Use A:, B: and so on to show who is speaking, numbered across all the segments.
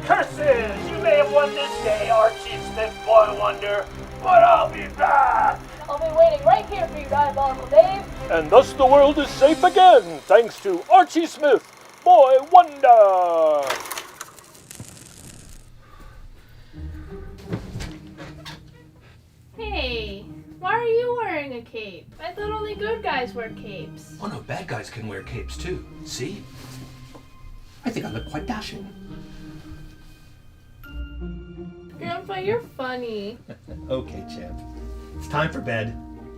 A: Curses! You may have won this day, Archie Smith, Boy Wonder, but I'll be back!
B: I'll be waiting right here for you, Diabolical Dave.
A: And thus the world is safe again, thanks to Archie Smith, Boy Wonder!
C: Hey, why are you wearing a cape? I thought only good guys wear capes.
D: Oh no, bad guys can wear capes too. See? I think I look quite dashing.
C: Grandpa, you're funny.
E: Okay, champ. It's time for bed.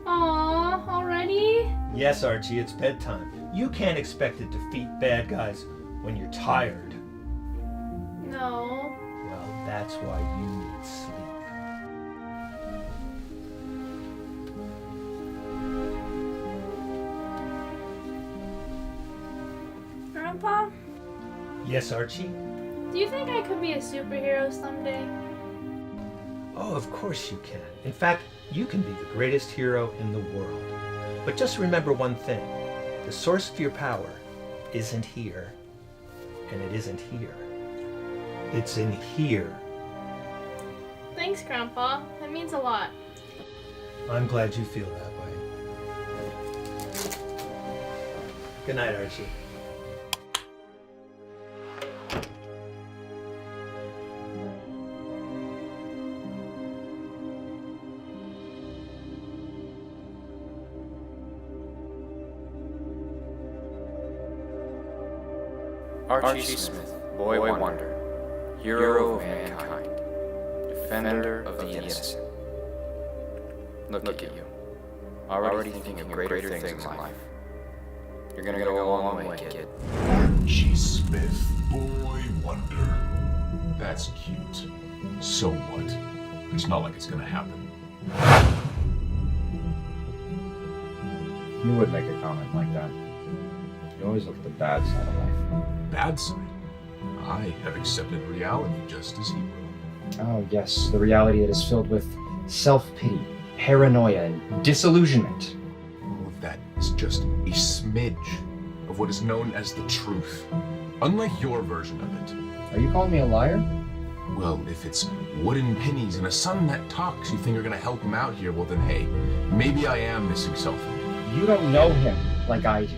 C: Aw, already?
E: Yes, Archie, it's bedtime. You can't expect to defeat bad guys when you're tired.
C: No.
E: Well, that's why you need sleep.
C: Grandpa,
E: Yes, Archie?
C: do you think I could be a superhero someday?
E: Oh, of course you can. In fact, you can be the greatest hero in the world. But just remember one thing. The source of your power isn't here. And it isn't here. It's in here.
C: Thanks, Grandpa. That means a lot.
E: I'm glad you feel that way. Good night, Archie.
F: Archie Smith, Boy Wonder, hero of mankind, defender of the innocent. Look at you, already thinking of greater things in life. You're gonna go a long way, kid.
G: Archie Smith, Boy Wonder. That's cute. So what? It's not like it's gonna happen.
H: You would make a comment like that. You always look at the bad side of life.
G: Bad side. I have accepted reality just as he will.
H: Oh yes, the reality that is filled with self-pity, paranoia, and disillusionment.
G: All of that is just a smidge of what is known as the truth. Unlike your version of it.
H: Are you calling me a liar?
G: Well, if it's wooden pennies and a son that talks, you think you're gonna help him out here, well then hey, maybe I am missing something.
H: You don't know him like I do.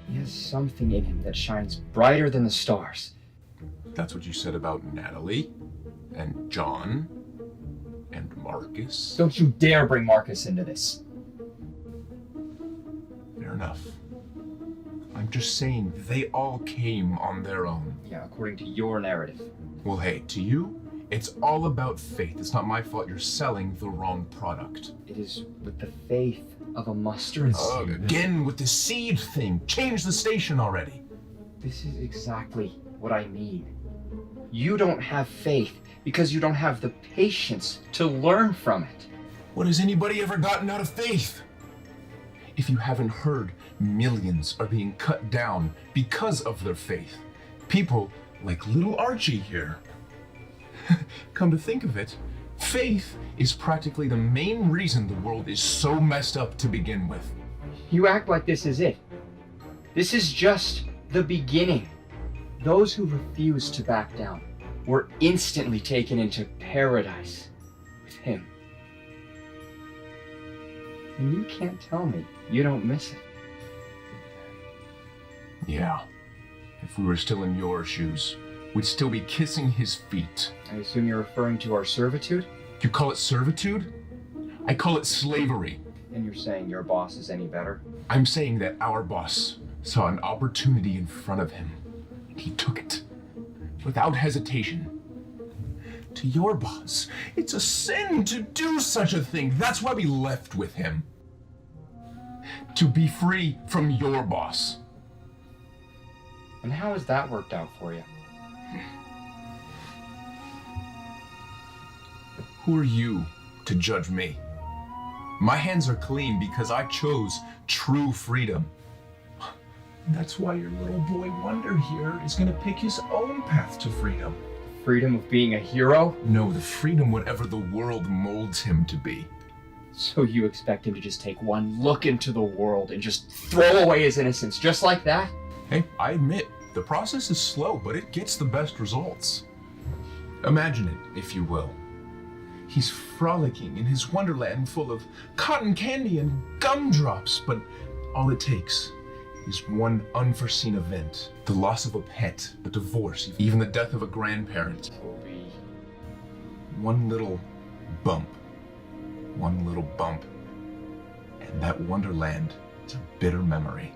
H: He has something in him that shines brighter than the stars.
G: That's what you said about Natalie, and John, and Marcus.
H: Don't you dare bring Marcus into this.
G: Fair enough. I'm just saying, they all came on their own.
H: Yeah, according to your narrative.
G: Well, hey, to you, it's all about faith. It's not my fault you're selling the wrong product.
H: It is with the faith of a mustard seed.
G: Again with the seed thing. Change the station already.
H: This is exactly what I mean. You don't have faith because you don't have the patience to learn from it.
G: What has anybody ever gotten out of faith? If you haven't heard, millions are being cut down because of their faith. People like little Archie here. Come to think of it, faith is practically the main reason the world is so messed up to begin with.
H: You act like this is it. This is just the beginning. Those who refuse to back down were instantly taken into paradise with him. And you can't tell me you don't miss it.
G: Yeah, if we were still in your shoes, we'd still be kissing his feet.
H: I assume you're referring to our servitude?
G: You call it servitude? I call it slavery.
H: And you're saying your boss is any better?
G: I'm saying that our boss saw an opportunity in front of him, and he took it, without hesitation. To your boss, it's a sin to do such a thing. That's why we left with him. To be free from your boss.
H: And how has that worked out for you?
G: Who are you to judge me? My hands are clean because I chose true freedom. That's why your little boy Wonder here is gonna pick his own path to freedom.
H: Freedom of being a hero?
G: No, the freedom whatever the world molds him to be.
H: So you expect him to just take one look into the world and just throw away his innocence just like that?
G: Hey, I admit, The process is slow, but it gets the best results. Imagine it, if you will. He's frolicking in his wonderland full of cotton candy and gumdrops, but all it takes is one unforeseen event. The loss of a pet, a divorce, even the death of a grandparent. One little bump. One little bump. And that wonderland is a bitter memory.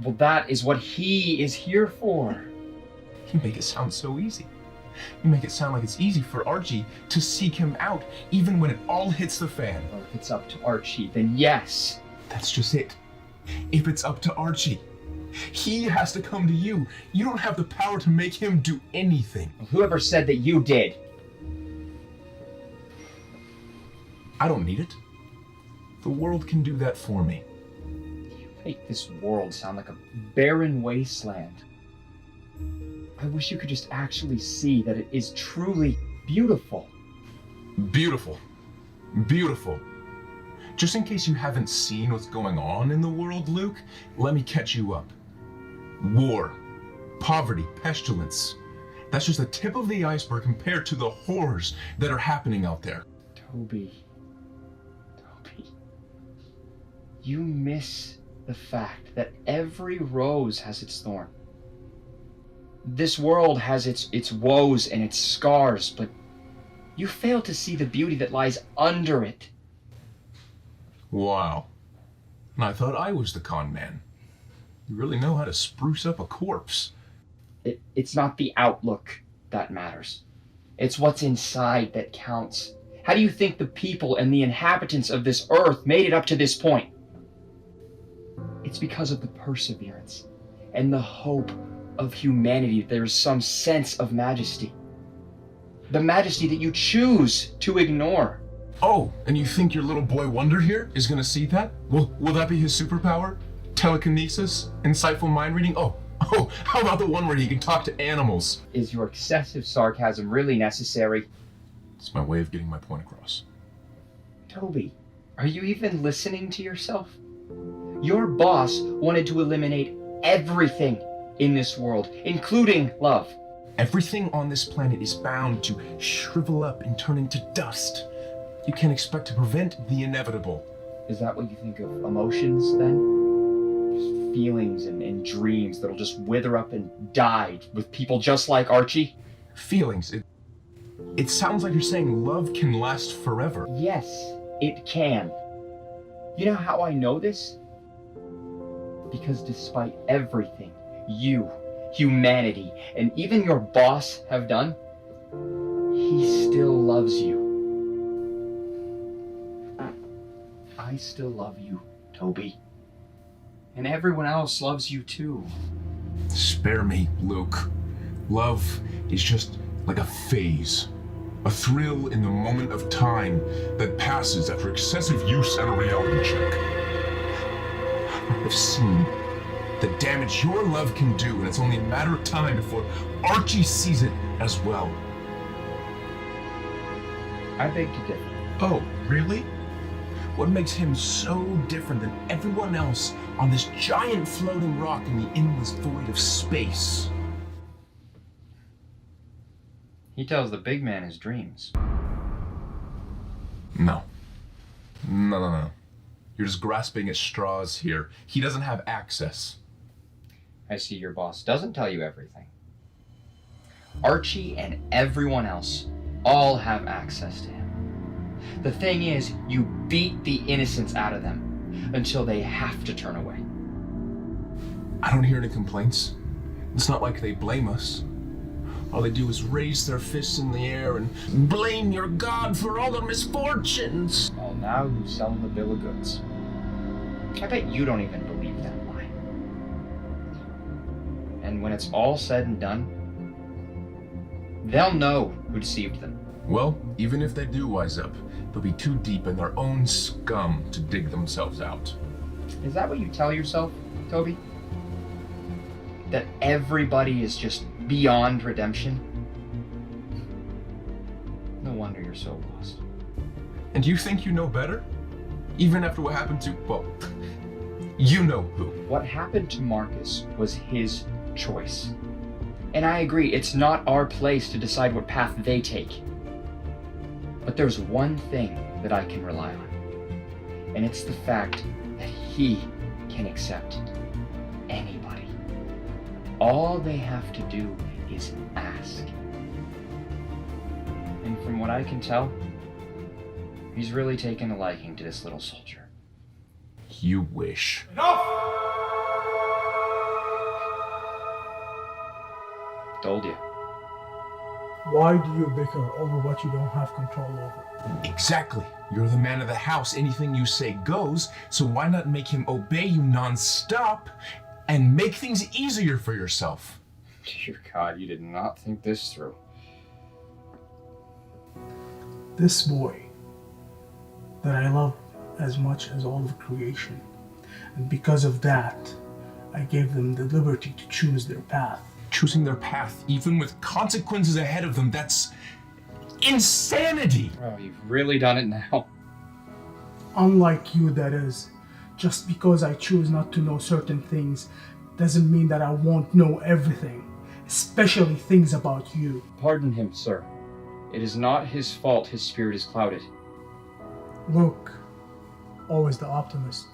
H: Well, that is what he is here for.
G: You make it sound so easy. You make it sound like it's easy for Archie to seek him out, even when it all hits the fan.
H: Well, if it's up to Archie, then yes.
G: That's just it. If it's up to Archie, he has to come to you. You don't have the power to make him do anything.
H: Well, whoever said that you did?
G: I don't need it. The world can do that for me.
H: You make this world sound like a barren wasteland. I wish you could just actually see that it is truly beautiful.
G: Beautiful. Beautiful. Just in case you haven't seen what's going on in the world, Luke, let me catch you up. War, poverty, pestilence. That's just the tip of the iceberg compared to the horrors that are happening out there.
H: Toby. You miss the fact that every rose has its thorn. This world has its woes and its scars, but you fail to see the beauty that lies under it.
G: Wow. And I thought I was the con man. You really know how to spruce up a corpse.
H: It's not the outlook that matters. It's what's inside that counts. How do you think the people and the inhabitants of this earth made it up to this point? It's because of the perseverance and the hope of humanity that there is some sense of majesty. The majesty that you choose to ignore.
G: Oh, and you think your little boy Wonder here is gonna see that? Will that be his superpower? Telekinesis? Insightful mind reading? Oh, how about the one where he can talk to animals?
H: Is your excessive sarcasm really necessary?
G: It's my way of getting my point across.
H: Toby, are you even listening to yourself? Your boss wanted to eliminate everything in this world, including love.
G: Everything on this planet is bound to shrivel up and turn into dust. You can't expect to prevent the inevitable.
H: Is that what you think of emotions, then? Just feelings and dreams that'll just wither up and die with people just like Archie?
G: Feelings. It sounds like you're saying love can last forever.
H: Yes, it can. You know how I know this? Because despite everything you, humanity, and even your boss have done, he still loves you. I still love you, Toby. And everyone else loves you too.
G: Spare me, Luke. Love is just like a phase. A thrill in the moment of time that passes after excessive use and a reality check. I've seen the damage your love can do, and it's only a matter of time before Archie sees it as well.
H: I beg to differ.
G: Oh, really? What makes him so different than everyone else on this giant floating rock in the endless void of space?
H: He tells the big man his dreams.
G: No. You're just grasping at straws here. He doesn't have access.
H: I see your boss doesn't tell you everything. Archie and everyone else all have access to him. The thing is, you beat the innocence out of them until they have to turn away.
G: I don't hear any complaints. It's not like they blame us. All they do is raise their fists in the air and blame your God for all their misfortunes.
H: Well, now you sell them the bill of goods. I bet you don't even believe that lie. And when it's all said and done, they'll know who deceived them.
G: Well, even if they do wise up, they'll be too deep in their own scum to dig themselves out.
H: Is that what you tell yourself, Toby? That everybody is just beyond redemption? No wonder you're so lost.
G: And you think you know better? Even after what happened to, well, you know who.
H: What happened to Marcus was his choice. And I agree, it's not our place to decide what path they take. But there's one thing that I can rely on, and it's the fact that he can accept anybody. All they have to do is ask. And from what I can tell, he's really taken a liking to this little soldier.
G: You wish.
H: Told you.
I: Why do you bicker over what you don't have control over?
G: Exactly. You're the man of the house. Anything you say goes, so why not make him obey you non-stop and make things easier for yourself?
H: Dear God, you did not think this through.
I: This boy that I love as much as all of creation, and because of that, I gave them the liberty to choose their path.
G: Choosing their path, even with consequences ahead of them, that's insanity!
H: Oh, you've really done it now.
I: Unlike you, that is. Just because I choose not to know certain things doesn't mean that I won't know everything, especially things about you.
H: Pardon him, sir. It is not his fault his spirit is clouded.
I: Luke, always the optimist.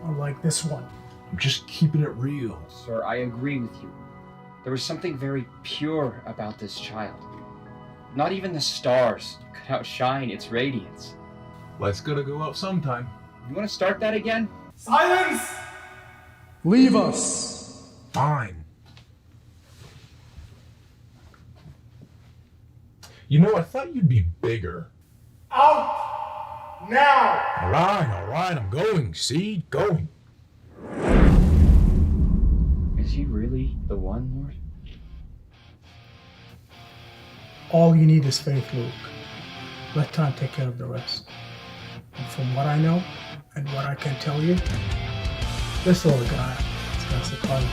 I: Unlike this one.
G: I'm just keeping it real.
H: Sir, I agree with you. There was something very pure about this child. Not even the stars could outshine its radiance.
G: Light's gonna go out sometime.
H: You want to start that again?
I: Silence! Leave us!
G: Fine. You know, I thought you'd be bigger.
I: Out! Now!
G: Alright, I'm going. See? Going.
H: Is he really the one, Lord?
I: All you need is faith, Luke. Let time take care of the rest. And from what I know, and what I can tell you, this little guy has got the calling